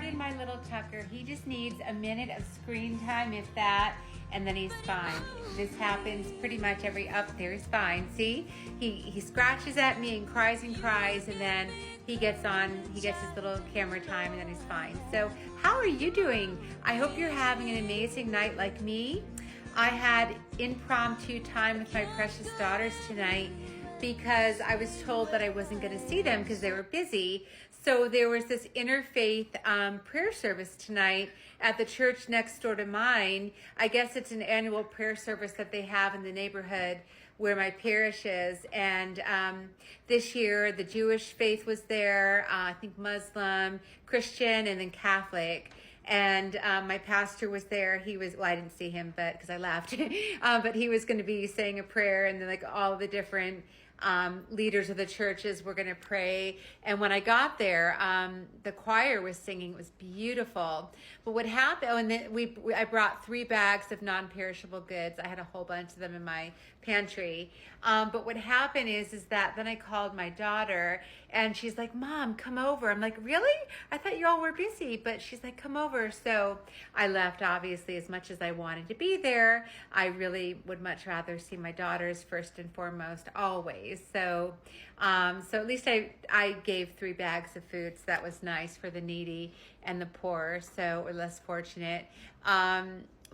pardon my little Tucker. He just needs a minute of screen time, if that, and then he's fine. This happens pretty much up there. He's fine. See, he scratches at me and cries, and then he gets his little camera time, and then he's fine. So how are you doing? I hope you're having an amazing night like me. I had impromptu time with my precious daughters tonight because I was told that I wasn't going to see them because they were busy. So there was this interfaith prayer service tonight at the church next door to mine. I guess it's an annual prayer service that they have in the neighborhood where my parish is. And this year, the Jewish faith was there, I think Muslim, Christian, and then Catholic. And my pastor was there. Well, I didn't see him, but because I left. But he was going to be saying a prayer, and then like all the different leaders of the churches were going to pray. And when I got there, the choir was singing. It was beautiful. But what happened? Oh, and then I brought 3 bags of non-perishable goods. I had a whole bunch of them in my pantry. But what happened is that then I called my daughter, and she's like, "Mom, come over." I'm like, "Really? I thought you all were busy." But she's like, "Come over." So I left. Obviously, as much as I wanted to be there, I really would much rather see my daughters first and foremost, always. So at least I gave 3 bags of food, so that was nice for the needy and the poor, or less fortunate.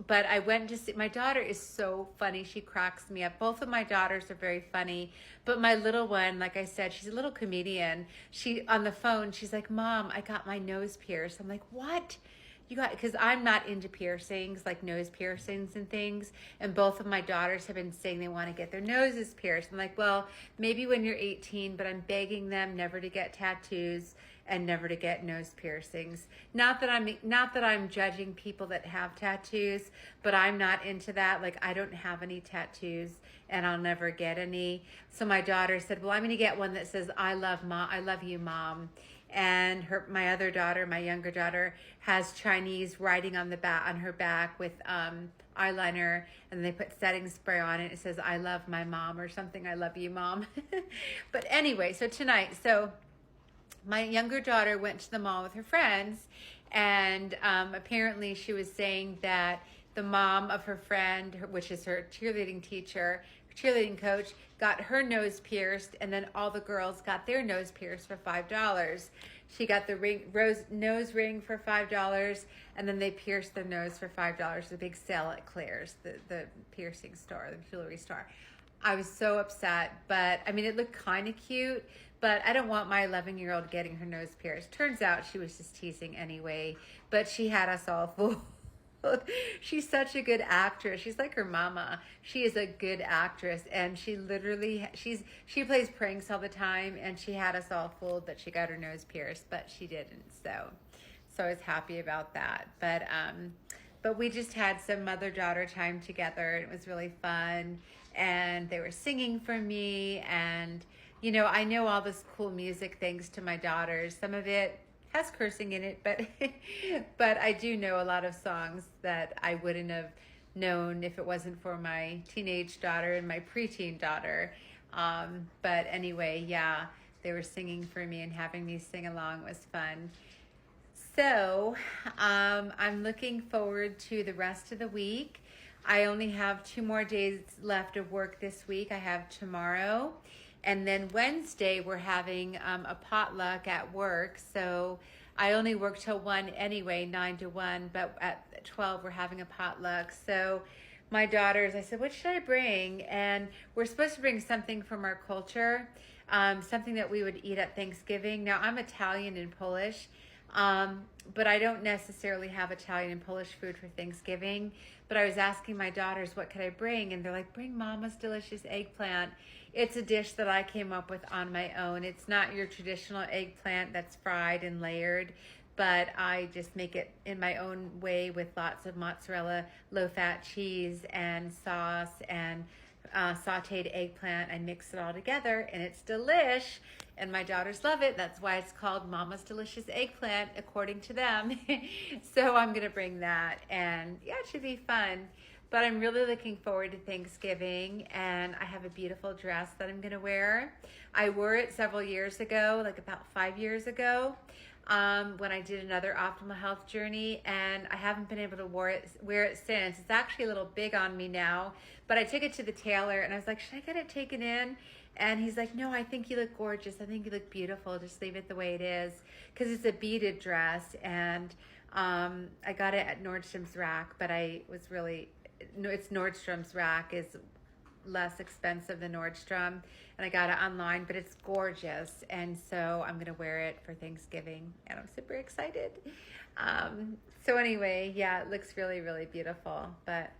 But I went to see, my daughter is so funny. She cracks me up. Both of my daughters are very funny, but my little one, like I said, she's a little comedian. On the phone, she's like, "Mom, I got my nose pierced." I'm like, "What? Because I'm not into piercings, like nose piercings and things. And both of my daughters have been saying they want to get their noses pierced. I'm like, well, maybe when you're 18, but I'm begging them never to get tattoos and never to get nose piercings. Not that I'm judging people that have tattoos, but I'm not into that. Like, I don't have any tattoos and I'll never get any. So my daughter said, "Well, I'm going to get one that says, I love you, Mom." And my other daughter, my younger daughter, has Chinese writing on her back with eyeliner, and they put setting spray on it. It says, "I love my mom," or something. "I love you, Mom." But anyway, so tonight, my younger daughter went to the mall with her friends, and apparently she was saying that the mom of her friend, which is her cheerleading coach, got her nose pierced, and then all the girls got their nose pierced for $5. She got the nose ring for $5, and then they pierced their nose for $5. The big sale at Claire's, the piercing store, the jewelry store. I was so upset, but I mean, it looked kind of cute, but I don't want my 11-year-old getting her nose pierced. Turns out she was just teasing anyway, but she had us all fooled. She's such a good actress. She's like her mama. She is a good actress, and she plays pranks all the time, and she had us all fooled that she got her nose pierced, but she didn't. So I was happy about that. But we just had some mother-daughter time together, and it was really fun, and they were singing for me, and I know all this cool music thanks to my daughters. Some of it has cursing in it, but I do know a lot of songs that I wouldn't have known if it wasn't for my teenage daughter and my preteen daughter. But anyway, yeah, they were singing for me and having me sing along. It was fun. So I'm looking forward to the rest of the week. I only have 2 more days left of work this week. I have tomorrow, and then Wednesday we're having a potluck at work. So I only work till 1 anyway, 9 to 1, but at 12 we're having a potluck. So my daughters, I said, "What should I bring?" And we're supposed to bring something from our culture, something that we would eat at Thanksgiving. Now, I'm Italian and Polish, but I don't necessarily have Italian and Polish food for Thanksgiving. But I was asking my daughters, what could I bring? And they're like, "Bring Mama's delicious eggplant." It's a dish that I came up with on my own. It's not your traditional eggplant that's fried and layered, but I just make it in my own way with lots of mozzarella, low-fat cheese, and sauce, and sauteed eggplant. I mix it all together, and it's delish, and my daughters love it. That's why it's called Mama's Delicious Eggplant, according to them. So I'm going to bring that, and yeah, it should be fun. But I'm really looking forward to Thanksgiving, and I have a beautiful dress that I'm going to wear. I wore it several years ago, like about 5 years ago. when I did another Optimal Health journey, and I haven't been able to wear it since. It's actually a little big on me now, but I took it to the tailor and I was like, should I get it taken in? And he's like, no, I think you look gorgeous. I think you look beautiful. Just leave it the way it is, because it's a beaded dress. And I got it at Nordstrom's Rack, but it's Nordstrom's Rack is less expensive than Nordstrom, and I got it online, but it's gorgeous, and so I'm gonna wear it for Thanksgiving, and I'm super excited. So anyway, yeah, it looks really, really beautiful. But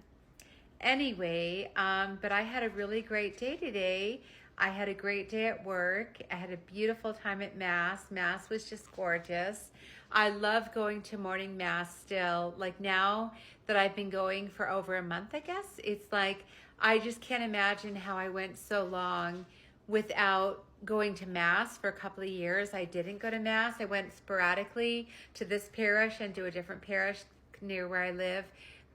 anyway, but I had a really great day today. I had a great day at work. I had a beautiful time at Mass. Mass was just gorgeous. I love going to morning Mass still. Like, now that I've been going for over a month, I guess, it's like, I just can't imagine how I went so long without going to Mass. For a couple of years, I didn't go to Mass. I went sporadically to this parish and to a different parish near where I live.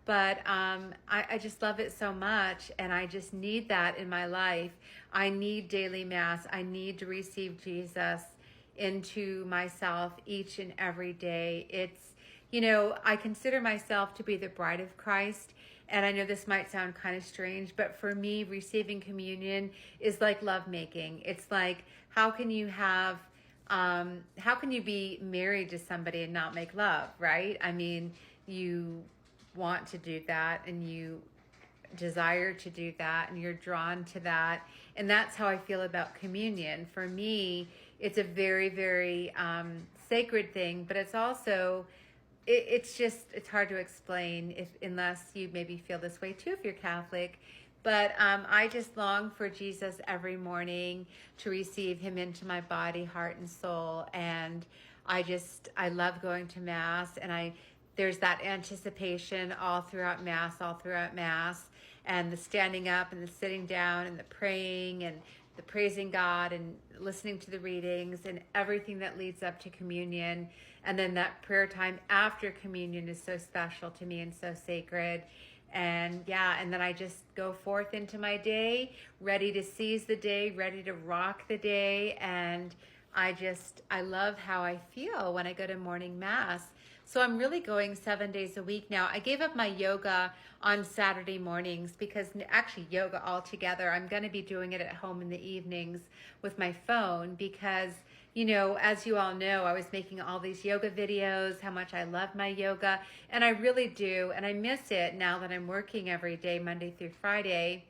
But I just love it so much, and I just need that in my life. I need daily Mass. I need to receive Jesus into myself each and every day. It's, I consider myself to be the bride of Christ. And I know this might sound kind of strange, but for me, receiving communion is like lovemaking. It's like, how can you be married to somebody and not make love, right? I mean, you want to do that, and you desire to do that, and you're drawn to that. And that's how I feel about communion. For me, it's a very, very sacred thing, but it's also, it's hard to explain unless you maybe feel this way too if you're Catholic. But I just long for Jesus every morning, to receive him into my body, heart, and soul. And I love going to Mass, and there's that anticipation all throughout Mass, and the standing up and the sitting down and the praying and the praising God and listening to the readings and everything that leads up to communion. And then that prayer time after communion is so special to me and so sacred. And yeah, and then I just go forth into my day, ready to seize the day, ready to rock the day. And I love how I feel when I go to morning Mass. So I'm really going 7 days a week now. I gave up my yoga on Saturday mornings, because actually yoga altogether, I'm going to be doing it at home in the evenings with my phone, because, as you all know, I was making all these yoga videos, how much I love my yoga, and I really do, and I miss it now that I'm working every day, Monday through Friday.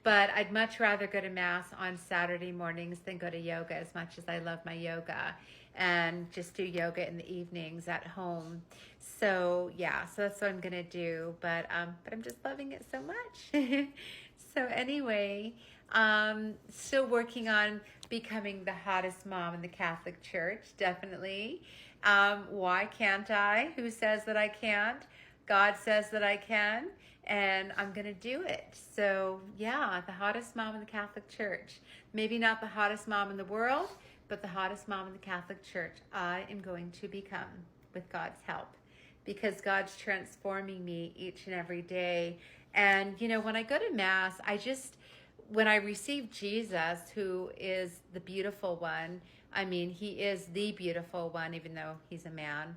But I'd much rather go to Mass on Saturday mornings than go to yoga, as much as I love my yoga, and just do yoga in the evenings at home. So yeah, so that's what I'm gonna do. But I'm just loving it so much. So anyway, still working on becoming the hottest mom in the Catholic Church, definitely. Why can't I? Who says that I can't? God says that I can. And I'm going to do it. So yeah, the hottest mom in the Catholic Church. Maybe not the hottest mom in the world, but the hottest mom in the Catholic Church. I am going to become, with God's help, because God's transforming me each and every day. And, when I go to Mass, when I receive Jesus, who is the beautiful one, I mean, he is the beautiful one, even though he's a man,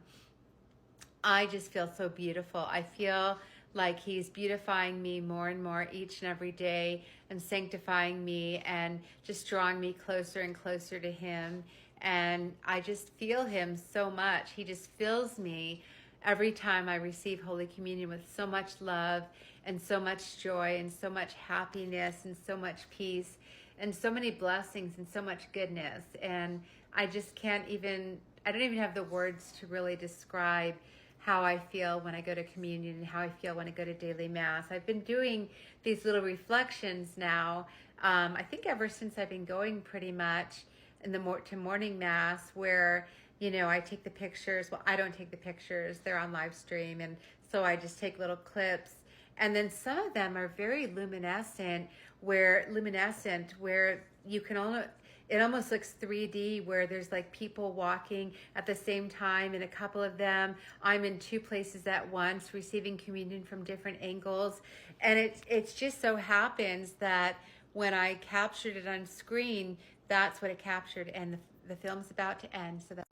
I just feel so beautiful. I feel like he's beautifying me more and more each and every day, and sanctifying me, and just drawing me closer and closer to him. And I just feel him so much. He just fills me every time I receive Holy Communion with so much love and so much joy and so much happiness and so much peace and so many blessings and so much goodness. And I don't even have the words to really describe how I feel when I go to communion and how I feel when I go to daily Mass. I've been doing these little reflections now, I think ever since I've been going pretty much to morning Mass, where, I take the pictures. Well, I don't take the pictures. They're on live stream. And so I just take little clips. And then some of them are very luminescent, where you can it almost looks 3D, where there's like people walking at the same time, and a couple of them, I'm in two places at once receiving communion from different angles. And it's just so happens that when I captured it on screen, that's what it captured, and the film's about to end. So that